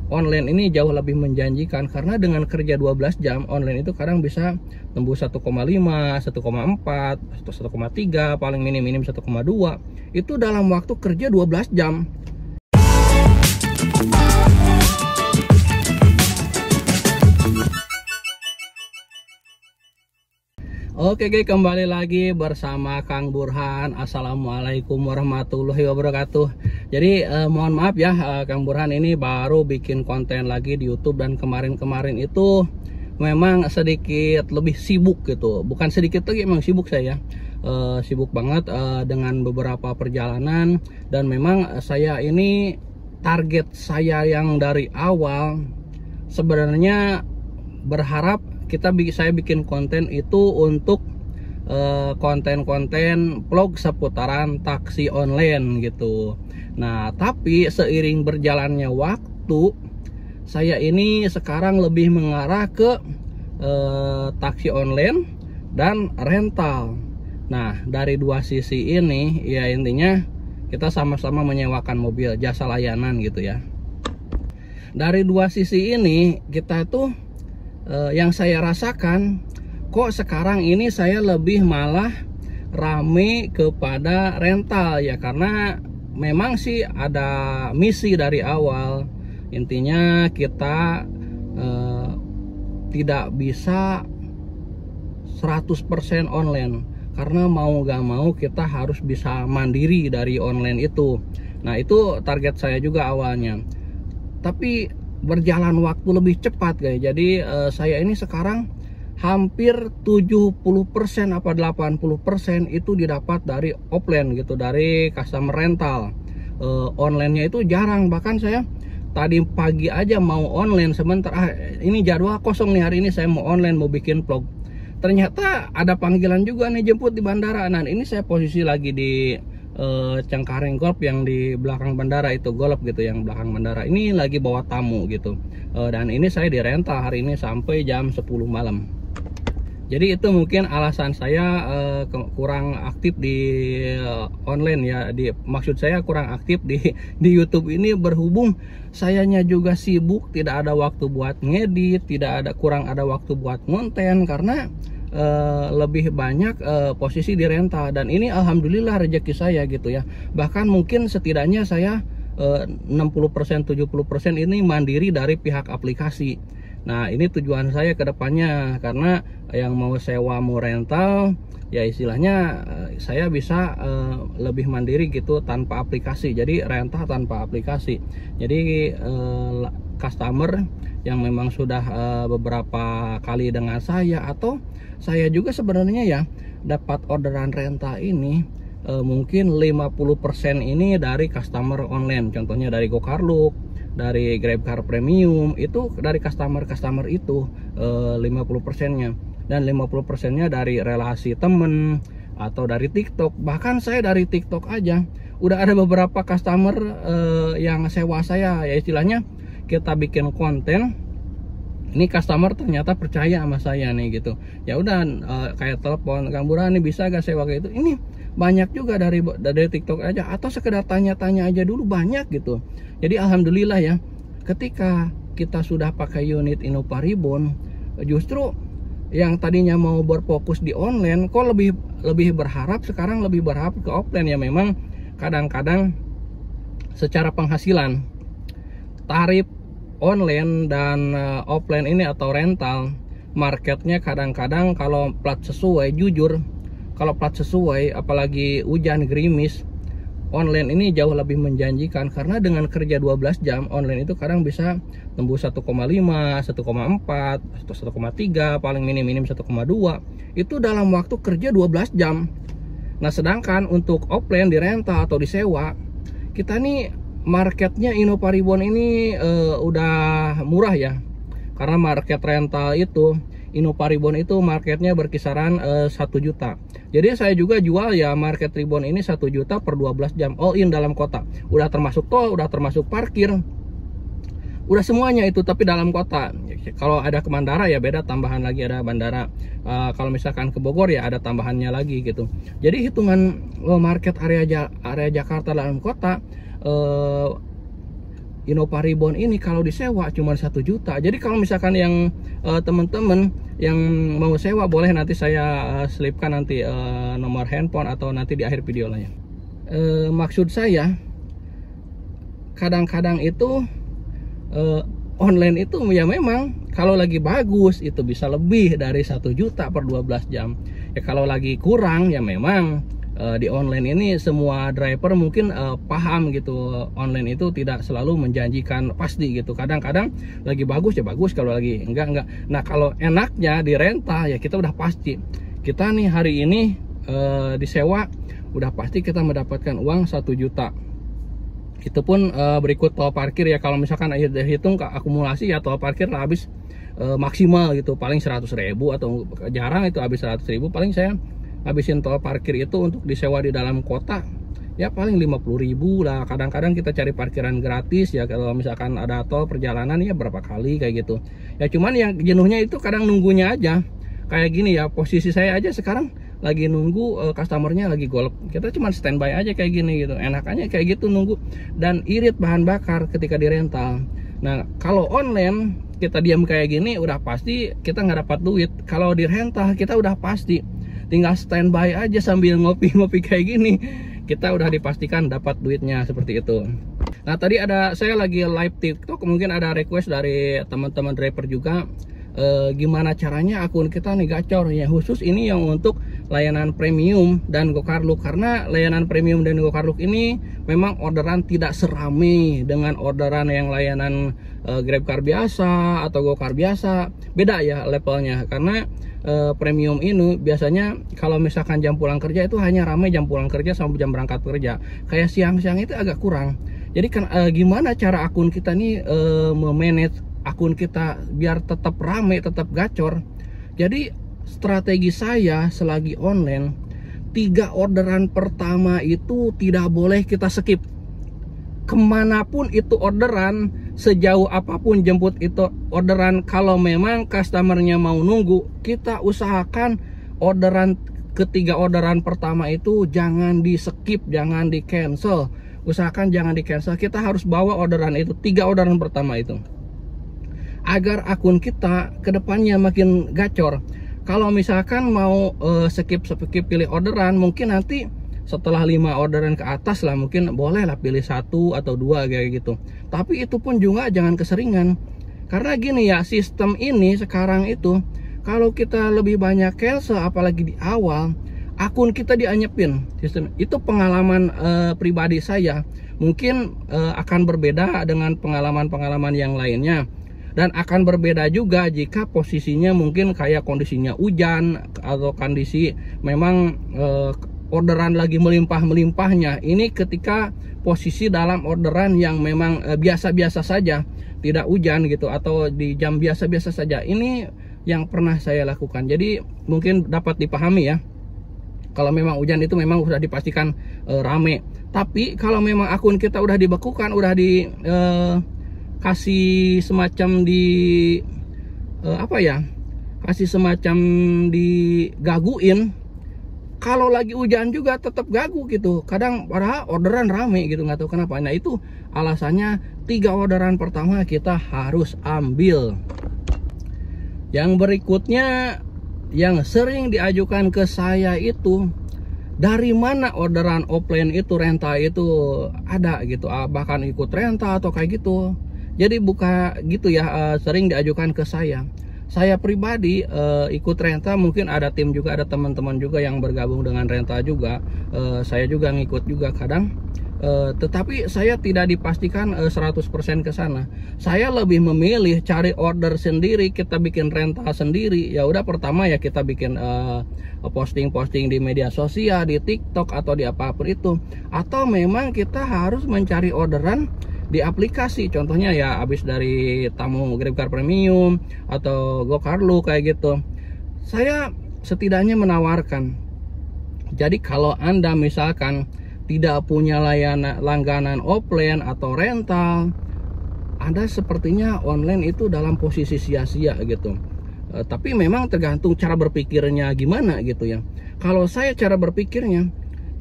online ini jauh lebih menjanjikan, karena dengan kerja 12 jam online itu kadang bisa tembus 1,5, 1,4, 1,3, paling minim 1,2. Itu dalam waktu kerja 12 jam. Oke guys, kembali lagi bersama Kang Burhan. Assalamualaikum warahmatullahi wabarakatuh. Jadi mohon maaf ya, Kang Burhan ini baru bikin konten lagi di YouTube, dan kemarin-kemarin itu memang sedikit lebih sibuk gitu. Bukan sedikit lagi, emang sibuk saya. Sibuk banget dengan beberapa perjalanan, dan memang saya ini target saya yang dari awal sebenarnya berharap saya bikin konten itu untuk konten-konten vlog seputaran taksi online gitu. Nah, tapi seiring berjalannya waktu, saya ini sekarang lebih mengarah ke taksi online dan rental. Nah, dari dua sisi ini ya intinya kita sama-sama menyewakan mobil, jasa layanan gitu ya. Dari dua sisi ini kita tuh yang saya rasakan, kok sekarang ini saya lebih malah rame kepada rental ya, karena memang sih ada misi dari awal. Intinya kita tidak bisa 100% online, karena mau gak mau kita harus bisa mandiri dari online itu. Nah, itu target saya juga awalnya, tapi berjalan waktu lebih cepat guys. Jadi saya ini sekarang hampir 70% apa 80% itu didapat dari offline gitu, dari customer rental. Online-nya itu jarang, bahkan saya tadi pagi aja mau online sebentar, ini jadwal kosong nih hari ini, saya mau online, mau bikin vlog. Ternyata ada panggilan juga nih, jemput di bandara. Nah, ini saya posisi lagi di Cengkareng Golf yang di belakang bandara itu, golf gitu yang belakang bandara. Ini lagi bawa tamu gitu, dan ini saya di rental hari ini sampai jam 10 malam. Jadi itu mungkin alasan saya kurang aktif di online ya. Maksud saya kurang aktif di YouTube ini, berhubung sayanya juga sibuk, tidak ada waktu buat ngedit, kurang ada waktu buat konten, karena lebih banyak posisi di rental. Dan ini alhamdulillah rezeki saya gitu ya. Bahkan mungkin setidaknya saya 60% 70% ini mandiri dari pihak aplikasi. Nah, ini tujuan saya ke depannya, karena yang mau sewa mau rental ya istilahnya saya bisa lebih mandiri gitu tanpa aplikasi. Jadi rental tanpa aplikasi. Jadi customer yang memang sudah beberapa kali dengan saya, atau saya juga sebenarnya ya dapat orderan rental ini mungkin 50% ini dari customer online. Contohnya dari GoCarLook, dari GrabCar Premium, itu dari customer itu 50%-nya, dan 50%-nya dari relasi temen atau dari TikTok. Bahkan saya dari TikTok aja udah ada beberapa customer yang sewa saya ya, istilahnya kita bikin konten, ini customer ternyata percaya sama saya nih gitu. Ya udah kayak telepon, Kang Burhan nih bisa gak sewa kayak itu. Ini banyak juga dari TikTok aja, atau sekedar tanya-tanya aja dulu, banyak gitu. Jadi alhamdulillah ya, ketika kita sudah pakai unit Innova Reborn, justru yang tadinya mau berfokus di online kok lebih berharap sekarang lebih berharap ke offline ya. Memang kadang-kadang secara penghasilan tarif online dan offline ini atau rental marketnya kadang-kadang kalau plat sesuai, jujur kalau plat sesuai apalagi hujan gerimis, online ini jauh lebih menjanjikan, karena dengan kerja 12 jam online itu kadang bisa tembus 1,5, 1,4, 1,3, paling minim 1,2. Itu dalam waktu kerja 12 jam. Nah, sedangkan untuk offline di rental atau disewa, kita nih marketnya Innova Reborn ini udah murah ya. Karena market rental itu Innova Reborn itu marketnya berkisaran 1 juta. Jadi saya juga jual ya market Reborn ini 1 juta per 12 jam all in dalam kota. Udah termasuk tol, udah termasuk parkir, udah semuanya itu, tapi dalam kota. Kalau ada ke bandara ya beda, tambahan lagi ada bandara. Kalau misalkan ke Bogor ya ada tambahannya lagi gitu. Jadi hitungan market area Jakarta dalam kota Innova Reborn ini kalau disewa cuma 1 juta. Jadi kalau misalkan yang teman-teman yang mau sewa, boleh nanti saya selipkan nanti nomor handphone atau nanti di akhir video lah ya. Maksud saya, kadang-kadang itu online itu ya memang kalau lagi bagus itu bisa lebih dari 1 juta per 12 jam. Ya kalau lagi kurang ya memang di online ini semua driver mungkin paham gitu, online itu tidak selalu menjanjikan pasti gitu. Kadang-kadang lagi bagus ya bagus, kalau lagi enggak. Nah kalau enaknya di rental ya kita udah pasti, kita nih hari ini disewa udah pasti kita mendapatkan uang 1 juta. Itu pun berikut tol parkir ya. Kalau misalkan hitung akumulasi ya tol parkir lah habis maksimal gitu paling 100.000, atau jarang itu habis 100.000. Paling saya habisin tol parkir itu untuk disewa di dalam kota ya paling 50.000 lah. Kadang-kadang kita cari parkiran gratis ya kalau misalkan ada tol perjalanan ya berapa kali kayak gitu ya. Cuman yang jenuhnya itu kadang nunggunya aja kayak gini ya. Posisi saya aja sekarang lagi nunggu customernya lagi golf, kita cuma standby aja kayak gini gitu. Enakannya kayak gitu nunggu, dan irit bahan bakar ketika di rental. Nah kalau online kita diam kayak gini udah pasti kita nggak dapat duit. Kalau di rental kita udah pasti tinggal standby aja sambil ngopi-ngopi kayak gini, kita udah dipastikan dapat duitnya seperti itu. Nah tadi saya lagi live TikTok, mungkin ada request dari teman-teman driver juga, gimana caranya akun kita nih gacor ya. Khusus ini yang untuk layanan premium dan GoCarLook, karena layanan premium dan GoCarLook ini memang orderan tidak serame dengan orderan yang layanan GrabCar biasa atau GoCar biasa. Beda ya levelnya, karena premium ini biasanya kalau misalkan jam pulang kerja itu hanya ramai jam pulang kerja sampai jam berangkat kerja. Kayak siang-siang itu agak kurang. Jadi kan gimana cara akun kita nih memanage akun kita biar tetap rame, tetap gacor. Jadi strategi saya selagi online, 3 orderan pertama itu tidak boleh kita skip. Kemanapun itu orderan, sejauh apapun jemput itu orderan, kalau memang customernya mau nunggu, kita usahakan ketiga orderan pertama itu jangan di skip, jangan di cancel. Usahakan jangan di cancel. Kita harus bawa orderan itu, 3 orderan pertama itu, agar akun kita kedepannya makin gacor. Kalau misalkan mau skip pilih orderan, mungkin nanti setelah 5 orderan ke atas lah mungkin boleh lah pilih 1 atau 2 kayak gitu. Tapi itu pun juga jangan keseringan, karena gini ya, sistem ini sekarang itu kalau kita lebih banyak cancel apalagi di awal, akun kita dianyepin sistem itu. Pengalaman pribadi saya mungkin akan berbeda dengan pengalaman yang lainnya. Dan akan berbeda juga jika posisinya mungkin kayak kondisinya hujan atau kondisi memang orderan lagi melimpah-melimpahnya. Ini ketika posisi dalam orderan yang memang biasa-biasa saja, tidak hujan gitu, atau di jam biasa-biasa saja. Ini yang pernah saya lakukan. Jadi mungkin dapat dipahami ya. Kalau memang hujan itu memang sudah dipastikan rame. Tapi kalau memang akun kita udah dibekukan, udah kasih semacam kasih semacam digaguin, kalau lagi hujan juga tetap gagu gitu. Kadang padahal orderan rame gitu, nggak tahu kenapa. Nah itu alasannya 3 orderan pertama kita harus ambil. Yang berikutnya yang sering diajukan ke saya itu, dari mana orderan offline itu, rental itu ada gitu, bahkan ikut rental atau kayak gitu. Jadi buka gitu ya, sering diajukan ke saya. Saya pribadi ikut rental, mungkin ada tim juga, ada teman-teman juga yang bergabung dengan rental juga. Saya juga ngikut juga kadang. Tetapi saya tidak dipastikan 100% ke sana. Saya lebih memilih cari order sendiri, kita bikin rental sendiri. Ya udah, pertama ya kita bikin posting-posting di media sosial, di TikTok atau di apapun itu. Atau memang kita harus mencari orderan di aplikasi, contohnya ya habis dari tamu GrabCar Premium atau GoCarLook kayak gitu. Saya setidaknya menawarkan, jadi kalau Anda misalkan tidak punya langganan offline atau rental, Anda sepertinya online itu dalam posisi sia-sia gitu. Tapi memang tergantung cara berpikirnya gimana gitu ya. Kalau saya cara berpikirnya,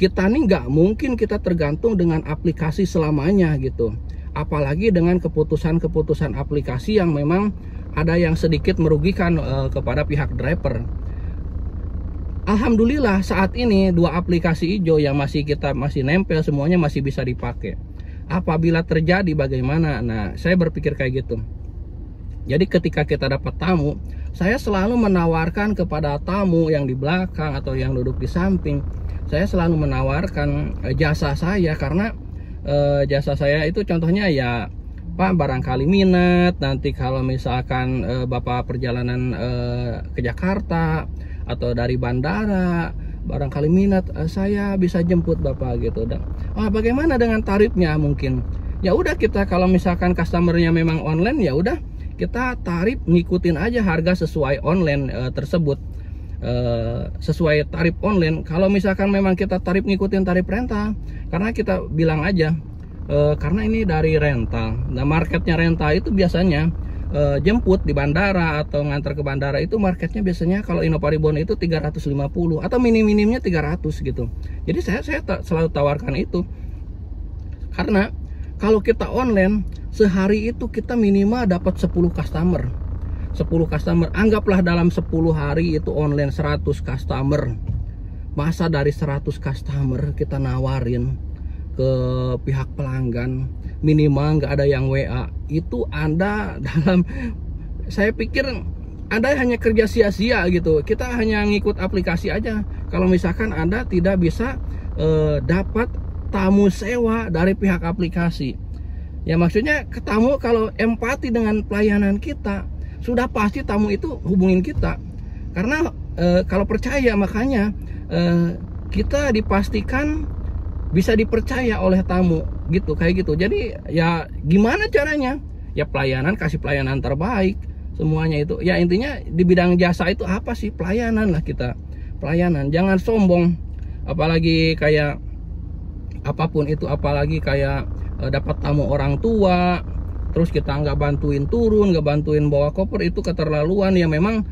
kita nih nggak mungkin kita tergantung dengan aplikasi selamanya gitu. apalagi dengan keputusan-keputusan aplikasi yang memang ada yang sedikit merugikan kepada pihak driver. Alhamdulillah saat ini 2 aplikasi hijau yang masih nempel, semuanya masih bisa dipakai. Apabila terjadi bagaimana? Nah, saya berpikir kayak gitu. Jadi ketika kita dapat tamu, saya selalu menawarkan kepada tamu yang di belakang atau yang duduk di samping, saya selalu menawarkan jasa saya, karena jasa saya itu contohnya ya, Pak, barangkali minat nanti kalau misalkan Bapak perjalanan ke Jakarta atau dari bandara, barangkali minat, saya bisa jemput Bapak gitu. Dan bagaimana dengan tarifnya? Mungkin ya udah, kita kalau misalkan customernya memang online, ya udah kita tarif ngikutin aja harga sesuai online tersebut, sesuai tarif online. Kalau misalkan memang kita tarif ngikutin tarif rental, karena kita bilang aja karena ini dari rental. Nah, marketnya rental itu biasanya jemput di bandara atau ngantar ke bandara itu marketnya biasanya kalau Innova Reborn itu 350 atau minim-minimnya 300 gitu. Jadi saya selalu tawarkan itu, karena kalau kita online sehari itu kita minimal dapat 10 customer. Anggaplah dalam 10 hari itu online 100 customer. Masa dari 100 customer kita nawarin ke pihak pelanggan minimal nggak ada yang WA, itu Anda saya pikir Anda hanya kerja sia-sia gitu. Kita hanya ngikut aplikasi aja kalau misalkan Anda tidak bisa dapat tamu sewa dari pihak aplikasi. Ya maksudnya tamu kalau empati dengan pelayanan kita, sudah pasti tamu itu hubungin kita, karena kalau percaya, makanya kita dipastikan bisa dipercaya oleh tamu gitu, kayak gitu. Jadi ya gimana caranya? Ya pelayanan, kasih pelayanan terbaik semuanya itu. Ya intinya di bidang jasa itu apa sih? Pelayanan lah kita. Pelayanan, jangan sombong. Apalagi kayak apapun itu, apalagi kayak dapat tamu orang tua, terus kita nggak bantuin turun, nggak bantuin bawa koper, itu keterlaluan. Ya memang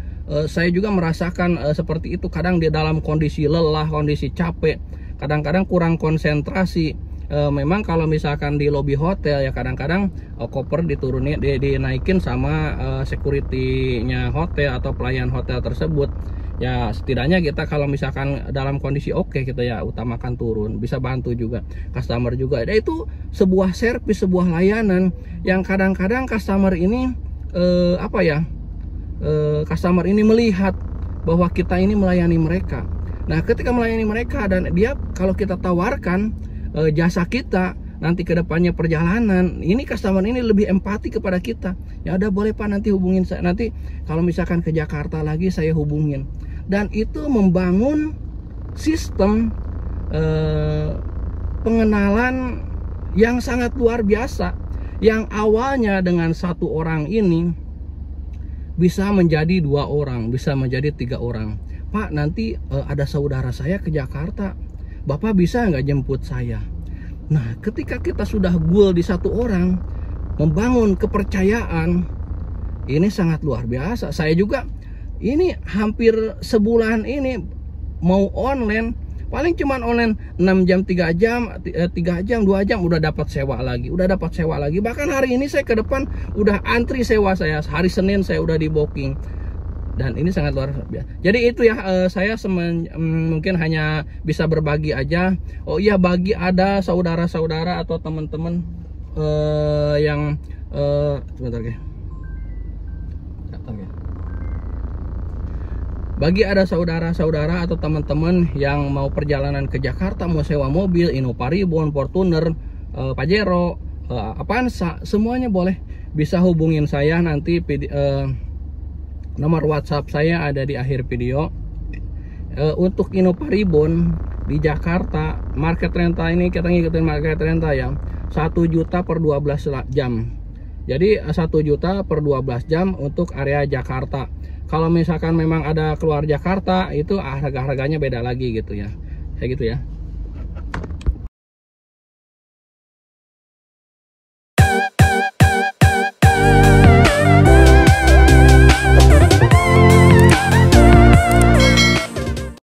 saya juga merasakan seperti itu. Kadang di dalam kondisi lelah, kondisi capek, kadang-kadang kurang konsentrasi. Memang kalau misalkan di lobi hotel ya kadang-kadang koper diturunin, dinaikin sama security-nya hotel atau pelayan hotel tersebut. Ya setidaknya kita kalau misalkan dalam kondisi oke, kita ya utamakan turun, bisa bantu juga customer juga. Dan itu sebuah servis, sebuah layanan yang kadang-kadang customer ini customer ini melihat bahwa kita ini melayani mereka. Nah, ketika melayani mereka dan dia, kalau kita tawarkan jasa kita nanti ke depannya perjalanan, ini customer ini lebih empati kepada kita. Ya udah, boleh Pak, nanti hubungin saya. Nanti kalau misalkan ke Jakarta lagi saya hubungin. Dan itu membangun sistem pengenalan yang sangat luar biasa, yang awalnya dengan 1 orang ini bisa menjadi 2 orang, bisa menjadi 3 orang. Pak, nanti ada saudara saya ke Jakarta, Bapak bisa nggak jemput saya? Nah, ketika kita sudah goal di 1 orang, membangun kepercayaan, ini sangat luar biasa. Saya juga ini hampir sebulan ini mau online, paling cuman online 6 jam, 3 jam, 2 jam udah dapat sewa lagi, bahkan hari ini saya ke depan udah antri sewa saya, hari Senin saya udah di booking. Dan ini sangat luar biasa. Jadi itu ya, saya mungkin hanya bisa berbagi aja. Oh iya, bagi ada saudara-saudara atau teman-teman yang sebentar ya. Bagi ada saudara-saudara atau teman-teman yang mau perjalanan ke Jakarta, mau sewa mobil, Innova Reborn, Fortuner, Pajero, Avanza, semuanya boleh. Bisa hubungin saya nanti. Nomor WhatsApp saya ada di akhir video. Untuk Innova Reborn di Jakarta, market rental ini kita ngikutin market rental ya, 1 juta per 12 jam. Jadi 1 juta per 12 jam untuk area Jakarta. Kalau misalkan memang ada keluar Jakarta, itu harga-harganya beda lagi gitu ya, kayak gitu ya.